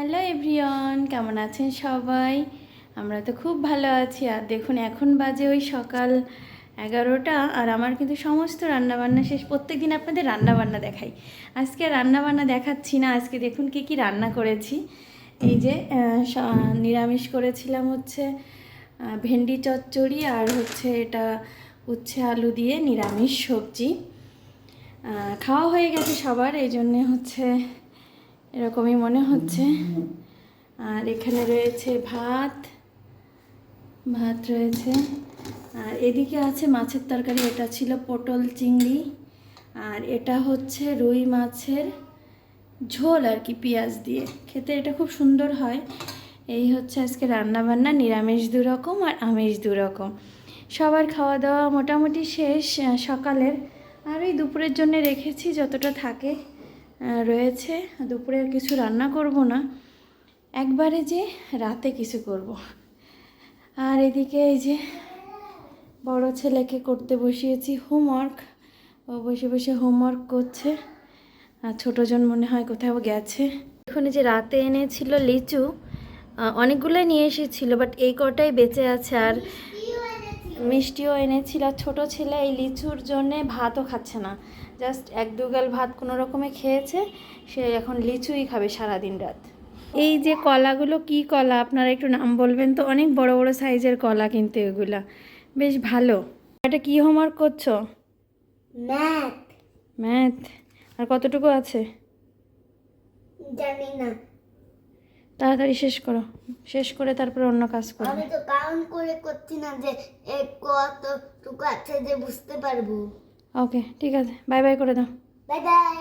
Hello everyone, কেমন আছেন সবাই? আমরা তো খুব ভালো আছি। আর দেখুন এখন বাজে ওই সকাল 11টা, আর আমার কিন্তু সমস্ত রান্নাবান্না শেষ। প্রত্যেক দিন আপনাদের রান্নাবান্না দেখাই, আজকে রান্নাবান্না দেখাচ্ছি না। আজকে দেখুন কি রান্না করেছি। এই যে নিরামিষ করেছিলাম হচ্ছে ভেন্ডি চচ্চড়ি, আর হচ্ছে এটা উচ্ছে আলু দিয়ে নিরামিষ সবজি। খাওয়া হয়ে গেছে সবার, এই জন্যে হচ্ছে এরকমই মনে হচ্ছে। আর এখানে রয়েছে ভাত রয়েছে, আর এদিকে আছে মাছের তরকারি। এটা ছিল পটল চিংড়ি, আর এটা হচ্ছে রুই মাছের ঝোল আর কি, পেঁয়াজ দিয়ে খেতে এটা খুব সুন্দর হয়। এই হচ্ছে আজকে রান্নাবান্না, নিরামিষ দুরকম আর আমিষ দুরকম। সবার খাওয়া দাওয়া মোটামুটি শেষ সকালের। আর ওই দুপুরের জন্য রেখেছি যতটা থাকে রয়েছে। দুপুরে আর কিছু রান্না করব না, একবারে যে রাতে কিছু করব। আর এদিকে এই যে বড় ছেলেকে করতে বসিয়েছি হোমওয়ার্ক, ও বসে বসে হোমওয়ার্ক করছে। আর ছোটোজন মনে হয় কোথাও গেছে। এখন যে রাতে এনেছিল লিচু, অনেকগুলোই নিয়ে এসেছিলো, বাট এই কটাই বেঁচে আছে। আর মিষ্টিও এনেছিল। আর ছোটো ছেলে এই লিচুর জন্যে ভাতও খাচ্ছে না, জাস্ট 1-2 গাল ভাত কোনো রকমে খেয়েছে। সে এখন লিচুই খাবে সারাদিন রাত। এই যে কলাগুলো কি কলা আপনারা একটু নাম বলবেন তো? অনেক বড় বড় সাইজের কলা, কিন্তু এগুলা বেশ ভালো। এটা কি হোমওয়ার্ক করছো? ম্যাথ। আর কতটুকু আছে জানি না। তাড়াতাড়ি শেষ করো, শেষ করে তারপর অন্য কাজ করো। আমি তো কাউন্ট করে করছি না যে কতটুকু আছে যে বুঝতে পারবো। ওকে, ঠিক আছে, বাই বাই করে দাও। Bye bye.